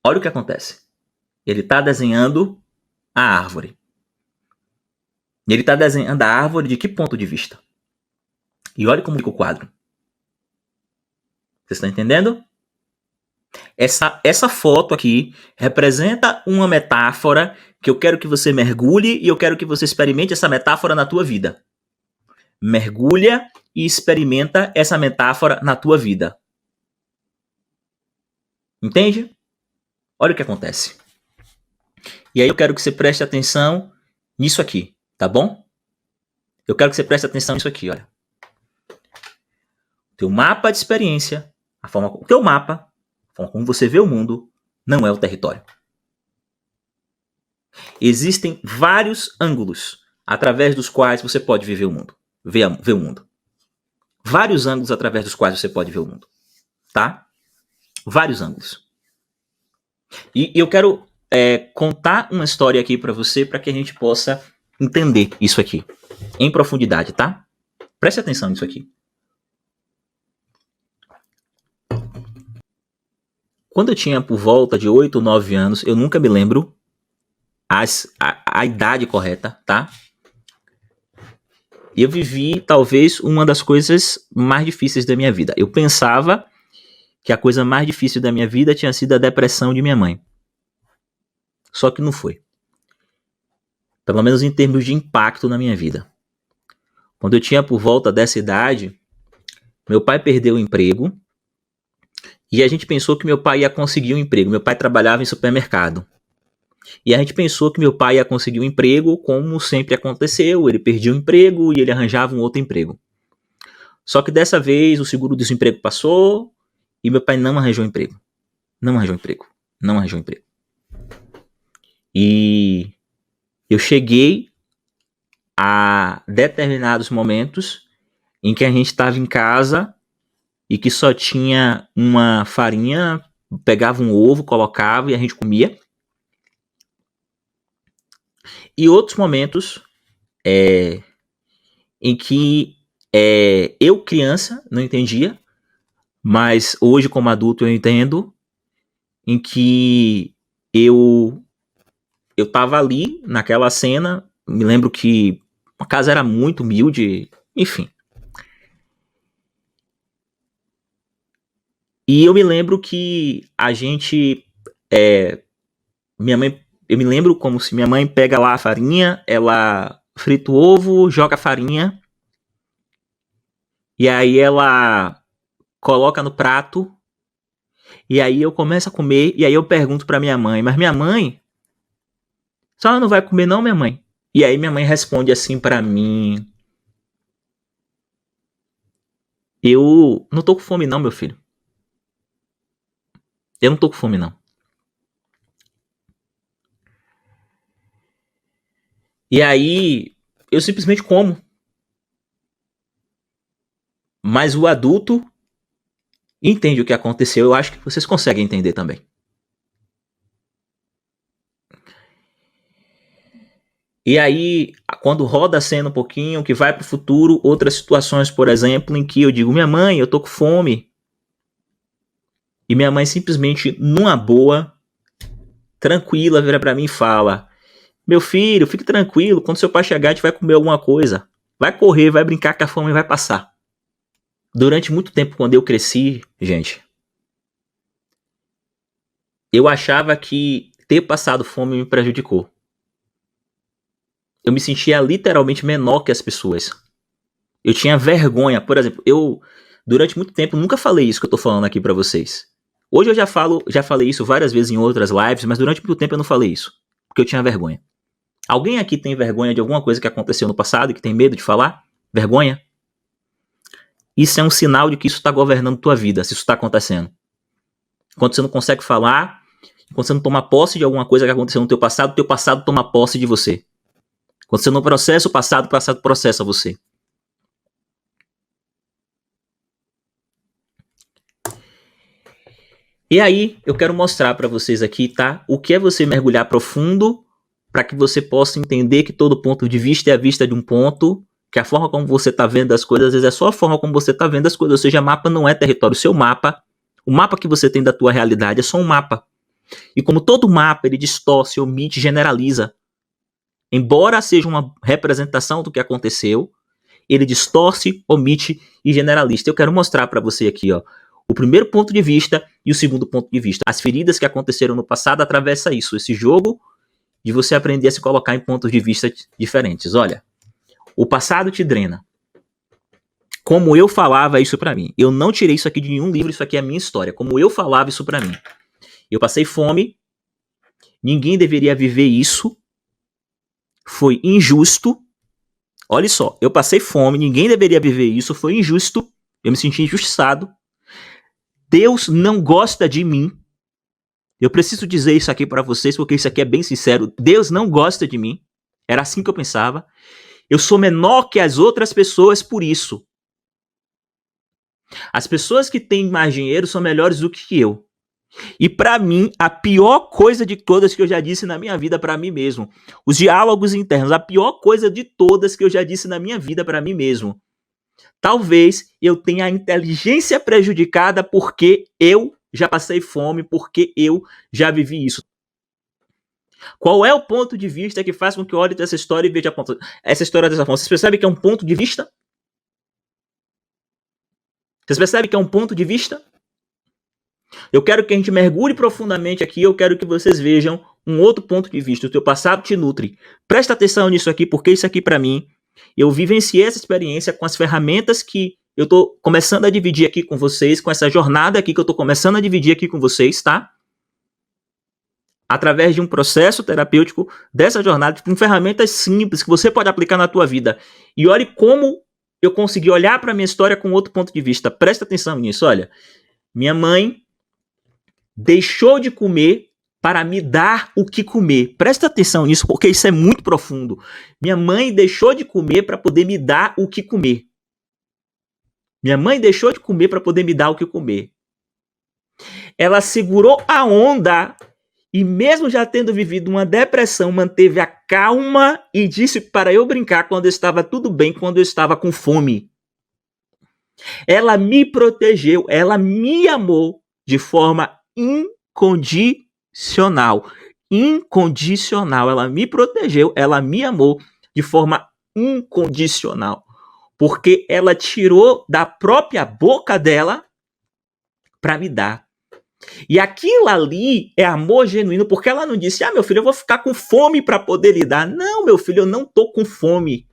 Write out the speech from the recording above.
Olha o que acontece. Ele está desenhando a árvore. Ele está desenhando a árvore de que ponto de vista? E olha como fica o quadro. Vocês estão entendendo? Essa foto aqui representa uma metáfora que eu quero que você mergulhe e eu quero que você experimente essa metáfora na tua vida. Mergulha e experimenta essa metáfora na tua vida. Entende? Olha o que acontece. E aí eu quero que você preste atenção nisso aqui, tá bom? Eu quero que você preste atenção nisso aqui, olha. Teu mapa de experiência, o teu mapa, a forma como você vê o mundo, não é o território. Existem vários ângulos através dos quais você pode viver o mundo, ver o mundo. Vários ângulos através dos quais você pode ver o mundo, tá? Vários ângulos. E eu quero contar uma história aqui para você, para que a gente possa entender isso aqui em profundidade, tá? Preste atenção nisso aqui. Quando eu tinha por volta de 8 ou 9 anos, eu nunca me lembro a idade correta, tá? Eu vivi talvez uma das coisas mais difíceis da minha vida. Eu pensava que a coisa mais difícil da minha vida tinha sido a depressão de minha mãe. Só que não foi. Pelo menos em termos de impacto na minha vida. Quando eu tinha por volta dessa idade, meu pai perdeu o emprego e a gente pensou que meu pai ia conseguir um emprego. Meu pai trabalhava em supermercado. E a gente pensou que meu pai ia conseguir um emprego, como sempre aconteceu. Ele perdia o emprego e ele arranjava um outro emprego. Só que dessa vez o seguro-desemprego passou e meu pai não arranjou emprego. Não arranjou emprego. E eu cheguei a determinados momentos em que a gente estava em casa e que só tinha uma farinha, pegava um ovo, colocava e a gente comia. E outros momentos em que eu, criança, não entendia, mas hoje, como adulto, eu entendo, em que eu estava ali, naquela cena, me lembro que a casa era muito humilde, enfim. E eu me lembro que a gente... minha mãe... Eu me lembro como se minha mãe pega lá a farinha, ela frita o ovo, joga a farinha, e aí ela coloca no prato, e aí eu começo a comer, e aí eu pergunto pra minha mãe, mas minha mãe, a senhora não vai comer não, minha mãe? E aí minha mãe responde assim pra mim, eu não tô com fome não, meu filho. Eu não tô com fome não. E aí eu simplesmente como. Mas o adulto entende o que aconteceu. Eu acho que vocês conseguem entender também. E aí, quando roda a cena um pouquinho, que vai pro futuro, outras situações, por exemplo, em que eu digo, minha mãe, eu tô com fome. E minha mãe simplesmente, numa boa, tranquila, vira pra mim e fala, meu filho, fique tranquilo, quando seu pai chegar a gente vai comer alguma coisa. Vai correr, vai brincar que a fome vai passar. Durante muito tempo, quando eu cresci, gente, eu achava que ter passado fome me prejudicou. Eu me sentia literalmente menor que as pessoas. Eu tinha vergonha. Por exemplo, eu, durante muito tempo, nunca falei isso que eu tô falando aqui pra vocês. Hoje eu já falei isso várias vezes em outras lives, mas durante muito tempo eu não falei isso. Porque eu tinha vergonha. Alguém aqui tem vergonha de alguma coisa que aconteceu no passado e que tem medo de falar? Vergonha? Isso é um sinal de que isso está governando tua vida, se isso está acontecendo. Quando você não consegue falar, quando você não toma posse de alguma coisa que aconteceu no teu passado toma posse de você. Quando você não processa o passado processa você. E aí, eu quero mostrar para vocês aqui, tá? O que é você mergulhar profundo para que você possa entender que todo ponto de vista é a vista de um ponto, que a forma como você está vendo as coisas, às vezes é só a forma como você está vendo as coisas, ou seja, mapa não é território. O seu mapa, o mapa que você tem da tua realidade é só um mapa. E como todo mapa, ele distorce, omite, generaliza. Embora seja uma representação do que aconteceu, ele distorce, omite e generaliza. Eu quero mostrar para você aqui, ó, o primeiro ponto de vista e o segundo ponto de vista. As feridas que aconteceram no passado atravessa isso, esse jogo de você aprender a se colocar em pontos de vista diferentes. Olha, o passado te drena. Como eu falava isso pra mim. Eu não tirei isso aqui de nenhum livro, isso aqui é a minha história. Como eu falava isso pra mim. Eu passei fome, ninguém deveria viver isso, foi injusto. Olha só, eu passei fome, ninguém deveria viver isso, foi injusto, eu me senti injustiçado. Deus não gosta de mim. Eu preciso dizer isso aqui pra vocês, porque isso aqui é bem sincero. Deus não gosta de mim. Era assim que eu pensava. Eu sou menor que as outras pessoas por isso. As pessoas que têm mais dinheiro são melhores do que eu. E pra mim, a pior coisa de todas que eu já disse na minha vida pra mim mesmo, os diálogos internos, a pior coisa de todas que eu já disse na minha vida pra mim mesmo. Talvez eu tenha a inteligência prejudicada porque eu já passei fome, porque eu já vivi isso. Qual é o ponto de vista que faz com que eu olhe essa história e veja essa história dessa forma? Vocês percebem que é um ponto de vista? Vocês percebem que é um ponto de vista? Eu quero que a gente mergulhe profundamente aqui, eu quero que vocês vejam um outro ponto de vista. O teu passado te nutre. Presta atenção nisso aqui, porque isso aqui pra mim, eu vivenciei essa experiência com as ferramentas que eu tô começando a dividir aqui com vocês, com essa jornada aqui que eu tô começando a dividir aqui com vocês, tá? Através de um processo terapêutico dessa jornada, com ferramentas simples que você pode aplicar na tua vida. E olhe como eu consegui olhar para minha história com outro ponto de vista. Presta atenção nisso, olha. Minha mãe deixou de comer para me dar o que comer. Presta atenção nisso, porque isso é muito profundo. Minha mãe deixou de comer para poder me dar o que comer. Minha mãe deixou de comer para poder me dar o que comer. Ela segurou a onda e mesmo já tendo vivido uma depressão, manteve a calma e disse para eu brincar quando estava tudo bem, quando eu estava com fome. Ela me protegeu, ela me amou de forma incondicional. Incondicional. Ela me protegeu, ela me amou de forma incondicional. Porque ela tirou da própria boca dela para me dar. E aquilo ali é amor genuíno, porque ela não disse, meu filho, eu vou ficar com fome para poder lhe dar. Não, meu filho, eu não tô com fome.